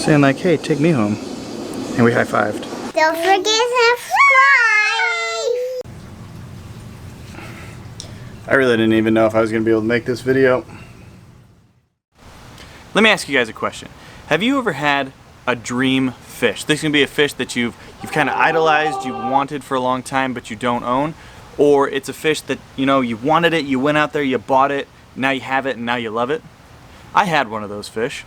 saying like, hey, take me home. And we high-fived. Don't forget to subscribe! I really didn't even know if I was going to be able to make this video. Let me ask you guys a question. Have you ever had a dream fish? This can be a fish that you've kind of idolized, you wanted for a long time, but you don't own. Or it's a fish that, you know, you wanted it, you went out there, you bought it, now you have it, and now you love it. I had one of those fish.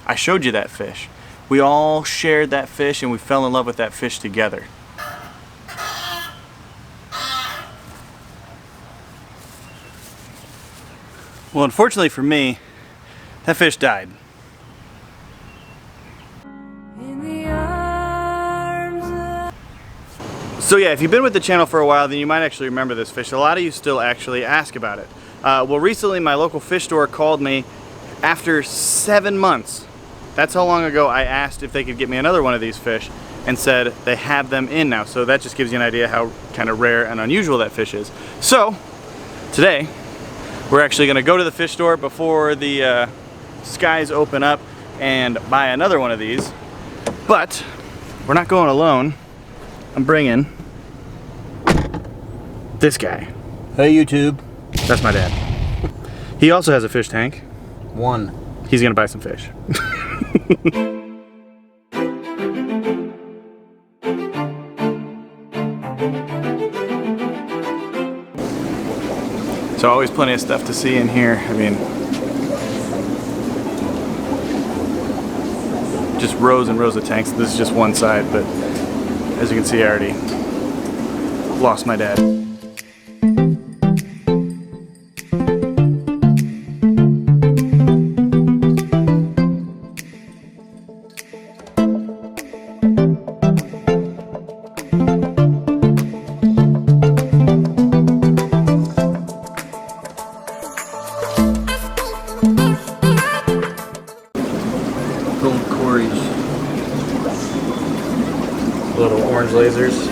I showed you that fish. We all shared that fish and we fell in love with that fish together. Well, unfortunately for me, that fish died. So yeah, if you've been with the channel for a while, then you might actually remember this fish. A lot of you still actually ask about it. Well, recently my local fish store called me after 7 months. That's how long ago I asked if they could get me another one of these fish, and said they have them in now. So that just gives you an idea how kind of rare and unusual that fish is. So today, we're actually gonna go to the fish store before the skies open up and buy another one of these. But we're not going alone. I'm bringing this guy. Hey YouTube. That's my dad. He also has a fish tank. One. He's gonna buy some fish. So always plenty of stuff to see in here. I mean, just rows and rows of tanks. This is just one side, but as you can see, I already lost my dad. Little orange lasers.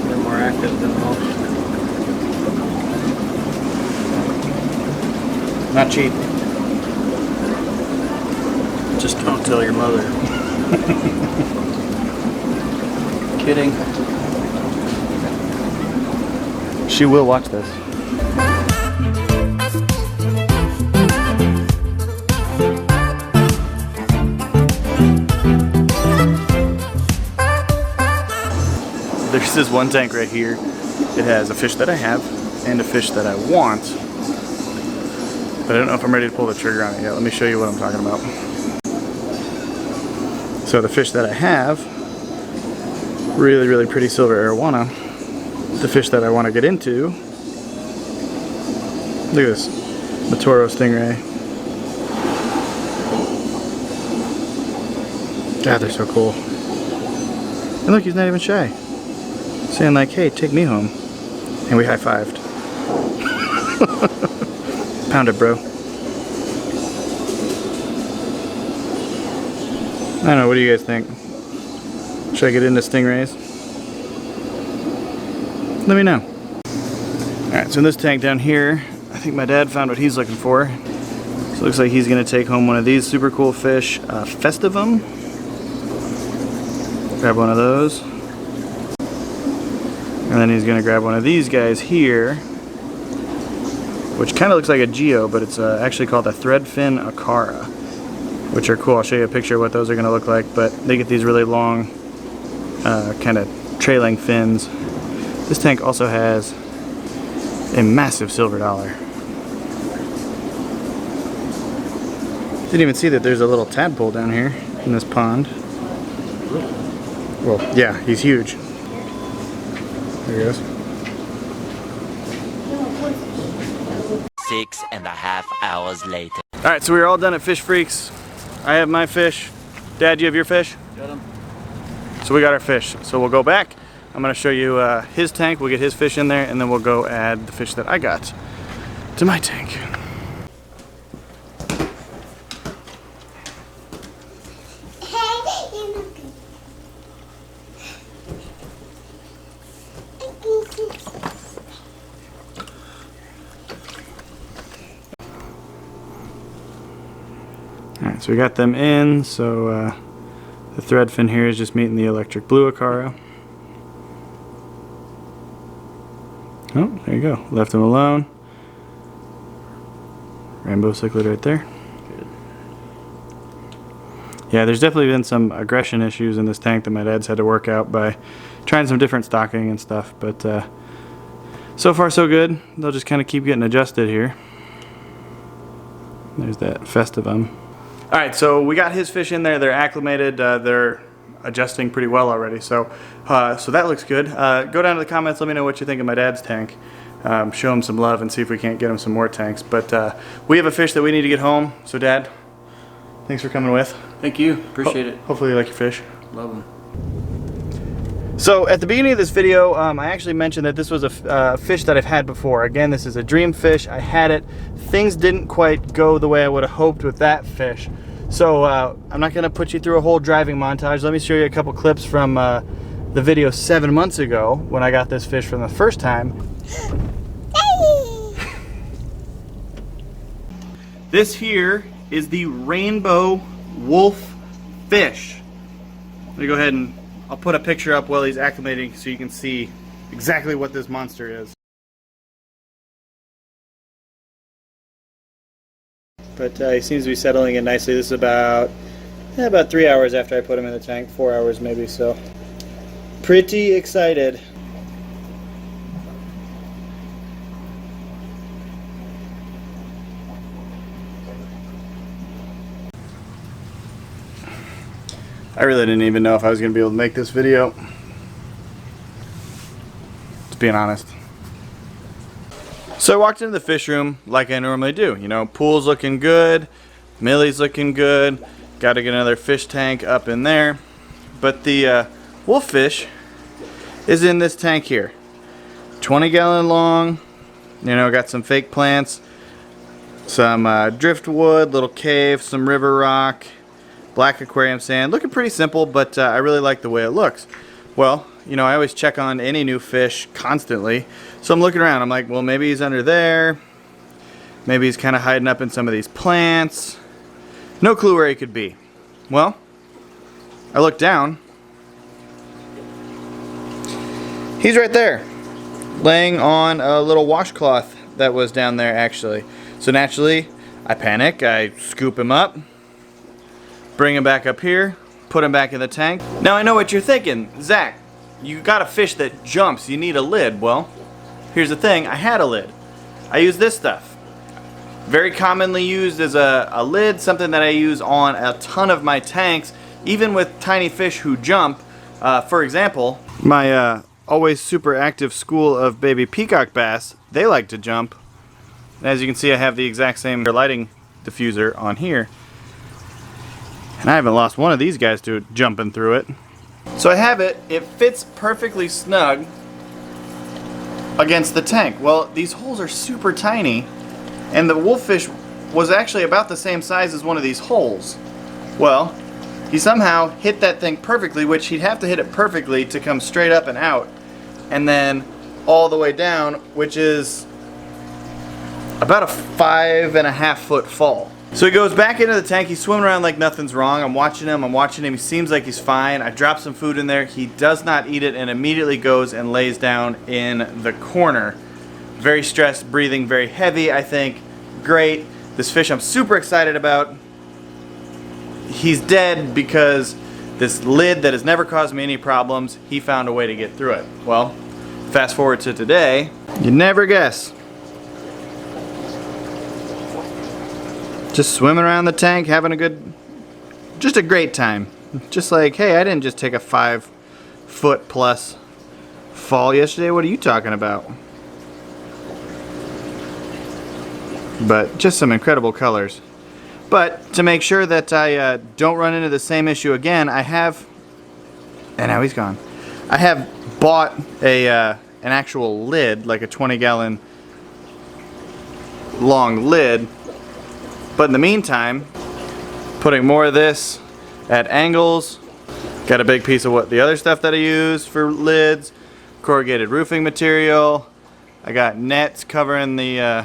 They're more active than most. Not cheap. Just don't tell your mother. Kidding. She will watch this. There's this one tank right here. It has a fish that I have and a fish that I want. But I don't know if I'm ready to pull the trigger on it yet. Let me show you what I'm talking about. So the fish that I have, really, really pretty silver arowana. The fish that I want to get into, look at this, Matoro stingray. God, they're so cool. And look, he's not even shy. Saying like, hey, take me home. And we high-fived. Pound it, bro. I don't know, what do you guys think? Should I get into stingrays? Let me know. Alright, so in this tank down here, I think my dad found what he's looking for. So it looks like he's going to take home one of these super cool fish, Festivum. Grab one of those. And then he's going to grab one of these guys here, which kind of looks like a geo, but it's actually called a threadfin acara, which are cool. I'll show you a picture of what those are going to look like, but they get these really long, kind of trailing fins. This tank also has a massive silver dollar. Didn't even see that there's a little tadpole down here in this pond. Well, yeah, he's huge. There he goes. 6.5 hours later. Alright, so we're all done at Fish Freaks. I have my fish. Dad, you have your fish? Got him. So we got our fish. So we'll go back. I'm going to show you his tank. We'll get his fish in there, and then we'll go add the fish that I got to my tank. Alright, so we got them in, so the thread fin here is just meeting the electric blue aquarium. Oh, there you go. Left them alone. Rainbow cichlid right there. Yeah, there's definitely been some aggression issues in this tank that my dad's had to work out by trying some different stocking and stuff, but so far so good. They'll just kind of keep getting adjusted here. There's that festivum. Alright, so we got his fish in there. They're acclimated. They're adjusting pretty well already, so so that looks good. Go down to the comments, let me know what you think of my dad's tank. Show him some love and see if we can't get him some more tanks. But we have a fish that we need to get home, so Dad, thanks for coming with. Thank you. Appreciate it. Hopefully you like your fish. Love them. So at the beginning of this video, I actually mentioned that this was a fish that I've had before. Again, this is a dream fish. I had it. Things didn't quite go the way I would have hoped with that fish. So I'm not going to put you through a whole driving montage. Let me show you a couple clips from the video 7 months ago when I got this fish from the first time. This here is the rainbow wolf fish. Let me go ahead and I'll put a picture up while he's acclimating so you can see exactly what this monster is. But he seems to be settling in nicely. This is about 3 hours after I put him in the tank, 4 hours maybe, so pretty excited. I really didn't even know if I was going to be able to make this video, just being honest. So I walked into the fish room like I normally do. You know, pool's looking good, Millie's looking good, got to get another fish tank up in there. But the wolf fish is in this tank here. 20-gallon long, you know, got some fake plants, some driftwood, little cave, some river rock, black aquarium sand. Looking pretty simple, but I really like the way it looks. Well, you know, I always check on any new fish constantly. So I'm looking around. I'm like, well, maybe he's under there. Maybe he's kind of hiding up in some of these plants. No clue where he could be. Well, I look down. He's right there, laying on a little washcloth that was down there actually. So naturally, I panic. I scoop him up, bring him back up here, put him back in the tank. Now I know what you're thinking. Zach, you got a fish that jumps, you need a lid. Well, here's the thing, I had a lid. I use this stuff. Very commonly used as a lid, something that I use on a ton of my tanks, even with tiny fish who jump. For example, my always super active school of baby peacock bass, they like to jump. As you can see, I have the exact same lighting diffuser on here. And I haven't lost one of these guys to jumping through it. So I have it, it fits perfectly snug against the tank. Well, these holes are super tiny, and the wolffish was actually about the same size as one of these holes. Well, he somehow hit that thing perfectly, which he'd have to hit it perfectly to come straight up and out, and then all the way down, which is about a 5.5 foot fall. So he goes back into the tank, he's swimming around like nothing's wrong. I'm watching him, he seems like he's fine. I drop some food in there, he does not eat it and immediately goes and lays down in the corner. Very stressed, breathing very heavy, I think. Great. This fish I'm super excited about. He's dead because this lid that has never caused me any problems, he found a way to get through it. Well, fast forward to today, you'd never guess. Just swimming around the tank, having just a great time. Just like, hey, I didn't just take a 5 foot plus fall yesterday, what are you talking about? But just some incredible colors. But to make sure that I don't run into the same issue again, I have, and now he's gone, I have bought an actual lid, like a 20-gallon long lid. But in the meantime, putting more of this at angles. Got a big piece of what the other stuff that I use for lids, corrugated roofing material. I got nets covering the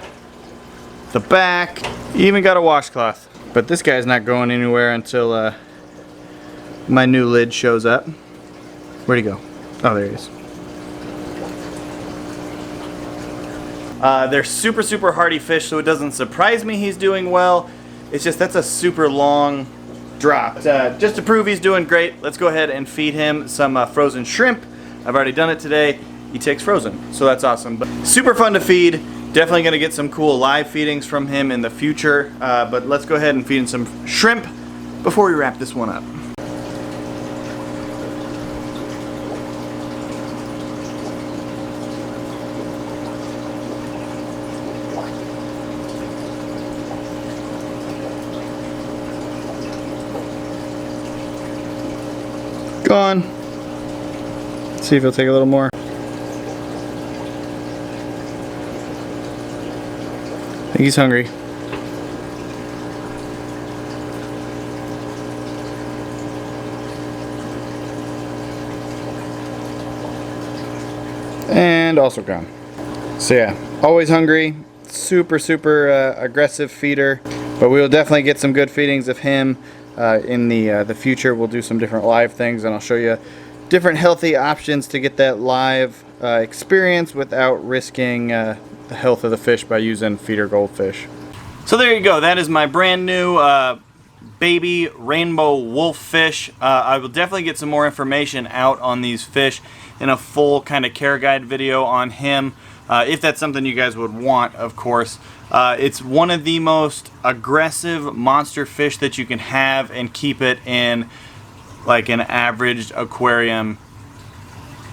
back. Even got a washcloth. But this guy's not going anywhere until my new lid shows up. Where'd he go? Oh, there he is. They're super hardy fish, so it doesn't surprise me he's doing well. It's just that's a super long drop. Just to prove he's doing great, let's go ahead and feed him some frozen shrimp. I've already done it today. He takes frozen, so that's awesome. But super fun to feed. Definitely gonna get some cool live feedings from him in the future. But let's go ahead and feed him some shrimp before we wrap this one up. Go on. Let's see if he'll take a little more. I think he's hungry. And also gone. So yeah, always hungry. Super aggressive feeder. But we will definitely get some good feedings of him. In the future, we'll do some different live things, and I'll show you different healthy options to get that live experience without risking the health of the fish by using feeder goldfish. So there you go. That is my brand new baby rainbow wolf fish. I will definitely get some more information out on these fish in a full kind of care guide video on him. If that's something you guys would want, of course. It's one of the most aggressive monster fish that you can have and keep it in like an average aquarium,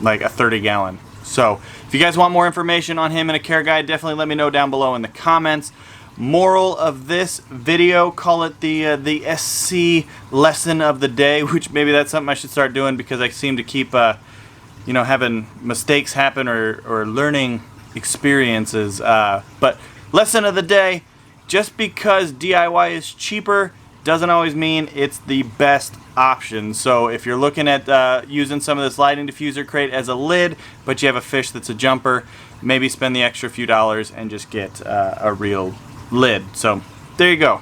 like a 30-gallon. So if you guys want more information on him in a care guide, definitely let me know down below in the comments. Moral of this video, call it the SC lesson of the day, which maybe that's something I should start doing because I seem to keep you know, having mistakes happen or learning experiences. But lesson of the day, just because DIY is cheaper doesn't always mean it's the best option. So if you're looking at using some of this lighting diffuser crate as a lid, but you have a fish that's a jumper, maybe spend the extra few dollars and just get a real lid. So there you go.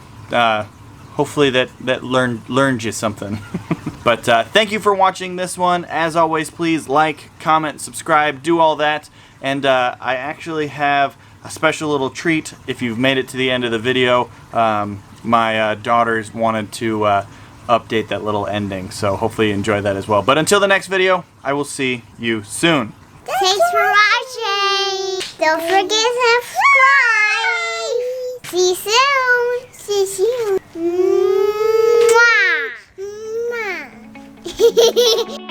Hopefully that learned you something. But thank you for watching this one. As always, please like, comment, subscribe, do all that. And I actually have a special little treat if you've made it to the end of the video. My daughters wanted to update that little ending, so hopefully you enjoy that as well. But until the next video, I will see you soon. Thanks for watching. Don't forget to subscribe. See you soon. See you soon. Mwah. Mwah.